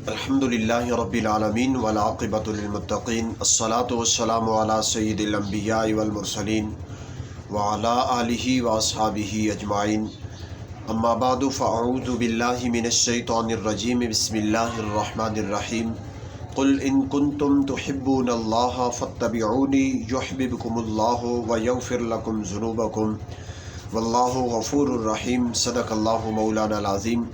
الحمدللہ رب العالمین والعاقبۃ للمتقین الصلاۃ والسلام علی سید الانبیاء والمرسلین وعلی آلہ واصحابہ اجمعین اما بعد فاعوذ باللہ من الشیطان الرجیم بسم اللہ الرحمن الرحیم قل ان کنتم تحبون اللہ فاتبعونی یحببکم اللہ ویغفر لکم ذنوبکم واللہ غفور الرحیم صدق اللہ مولانا العظیم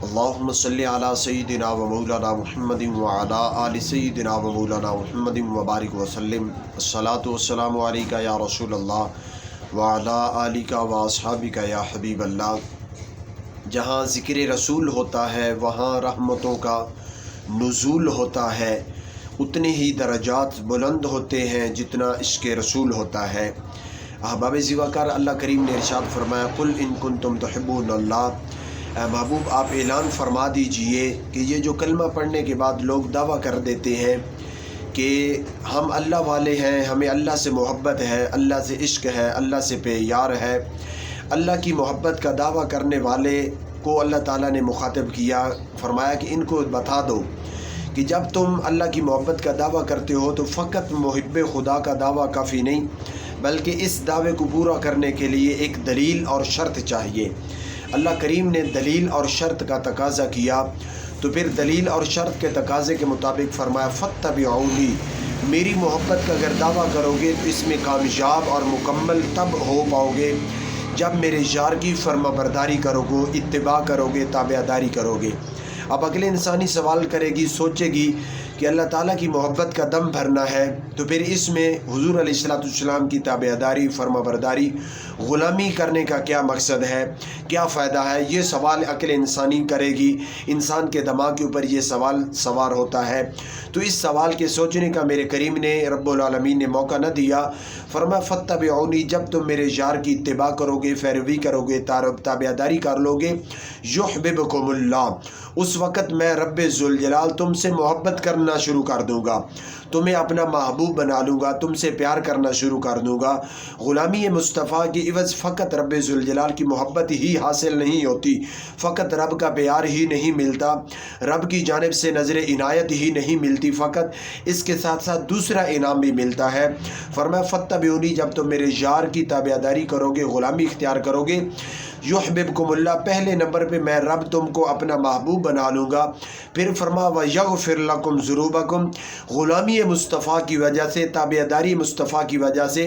اللہم صلی علی سیدنا و مولانا محمد وعلی آل سیدنا و مولانا محمد وبارک وسلم الصلاۃ والسلام علیکہ یا رسول اللہ وعلی آلک و اصحابک یا حبیب اللہ۔ جہاں ذکر رسول ہوتا ہے وہاں رحمتوں کا نزول ہوتا ہے، اتنے ہی درجات بلند ہوتے ہیں جتنا عشق رسول ہوتا ہے۔ احباب زیوکار، اللہ کریم نے ارشاد فرمایا قل ان کنتم تحبون اللہ، اے محبوب آپ اعلان فرما دیجئے کہ یہ جو کلمہ پڑھنے کے بعد لوگ دعویٰ کر دیتے ہیں کہ ہم اللہ والے ہیں، ہمیں اللہ سے محبت ہے، اللہ سے عشق ہے، اللہ سے پیار ہے، اللہ کی محبت کا دعویٰ کرنے والے کو اللہ تعالیٰ نے مخاطب کیا، فرمایا کہ ان کو بتا دو کہ جب تم اللہ کی محبت کا دعویٰ کرتے ہو تو فقط محب خدا کا دعویٰ کافی نہیں، بلکہ اس دعوے کو پورا کرنے کے لیے ایک دلیل اور شرط چاہیے۔ اللہ کریم نے دلیل اور شرط کا تقاضا کیا تو پھر دلیل اور شرط کے تقاضے کے مطابق فرمایا فاتبعونی، میری محبت کا اگر دعویٰ کرو گے تو اس میں کامیاب اور مکمل تب ہو پاؤ گے جب میرے یار کی فرما برداری کرو گے، اتباع کرو گے، تابعداری کرو گے۔ اب اگلے انسانی سوال کرے گی، سوچے گی کہ اللہ تعالیٰ کی محبت کا دم بھرنا ہے تو پھر اس میں حضور علیہ السلام کی تابعداری، فرما برداری، غلامی کرنے کا کیا مقصد ہے، کیا فائدہ ہے؟ یہ سوال عقل انسانی کرے گی، انسان کے دماغ کے اوپر یہ سوال سوار ہوتا ہے۔ تو اس سوال کے سوچنے کا میرے کریم نے رب العالمین نے موقع نہ دیا، فرمایا فاتبعونی، جب تم میرے یار کی اتباع کرو گے، پیروی کرو گے، تابعداری کر لو گے، یحببکم اللہ، اس وقت میں رب ذوالجلال تم سے محبت کرنا شروع کر دوں گا، تمہیں اپنا محبوب بنا لوں گا، تم سے پیار کرنا شروع کر دوں گا۔ غلامی مصطفیٰ کی عوض فقط رب ذوالجلال کی محبت ہی حاصل نہیں ہوتی، فقط رب کا پیار ہی نہیں ملتا، رب کی جانب سے نظر عنایت ہی نہیں ملتی، فقط اس کے ساتھ ساتھ دوسرا انعام بھی ملتا ہے۔ فرمایا فاتبعونی، جب تم میرے یار کی تابعداری کرو گے، غلامی اختیار کرو گے، یحببکم اللہ، پہلے نمبر پہ میں رب تم کو اپنا محبوب بنا لوں گا۔ پھر فرما ویغفر لکم ذنوبکم، غلامی مصطفیٰ کی وجہ سے، تابعداری مصطفیٰ کی وجہ سے،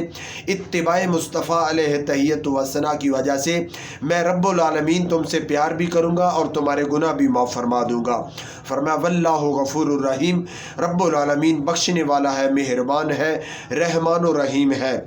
اتباع مصطفیٰ علیہ تحیت و ثنا کی وجہ سے میں رب العالمین تم سے پیار بھی کروں گا اور تمہارے گناہ بھی معاف فرما دوں گا۔ فرمایا واللہ غفور الرحیم، رب العالمین بخشنے والا ہے، مہربان ہے، رحمان و رحیم ہے۔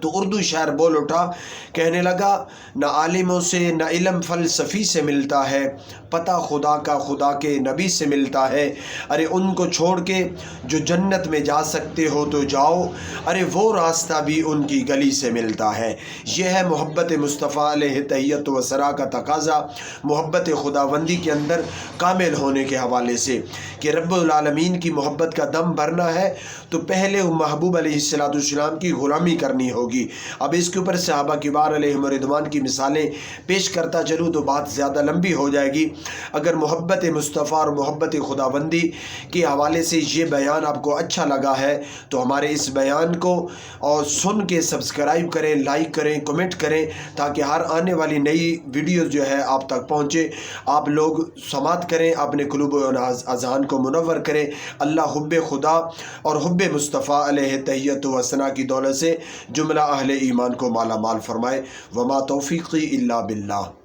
تو اردو شاعر بول اٹھا، کہنے لگا نہ عالموں سے، نہ علم فلسفی سے ملتا ہے، پتہ خدا کا خدا کے نبی سے ملتا ہے۔ ارے ان کو چھوڑ کے جو جنت میں جا سکتے ہو تو جاؤ، ارے وہ راستہ بھی ان کی گلی سے ملتا ہے۔ یہ ہے محبت مصطفیٰ علیہ تحیت و ثنا کا تقاضا، محبت خداوندی کے اندر کامل ہونے کے حوالے سے، کہ رب العالمین کی محبت کا دم بھرنا ہے تو پہلے محبوب علیہ السلام کی غلامی کرنی ہوگی۔ اب اس کے اوپر صحابہ کبار علیہم رضوان کی مثالیں پیش کرتا چلوں تو بات زیادہ لمبی ہو جائے گی۔ اگر محبت مصطفیٰ اور محبت خداوندی کے حوالے سے یہ بیان آپ کو اچھا لگا ہے تو ہمارے اس بیان کو اور سن کے سبسکرائب کریں، لائک کریں، کمنٹ کریں، تاکہ ہر آنے والی نئی ویڈیوز جو ہے آپ تک پہنچے۔ آپ لوگ سماعت کریں، اپنے قلوب و اذہان کو منور کریں۔ اللہ حب خدا اور حب مصطفیٰ علیہ تحیت و ثنا کی دولت سے جملہ اہل ایمان کو مالا مال فرمائے۔ وما توفیقی الا باللہ۔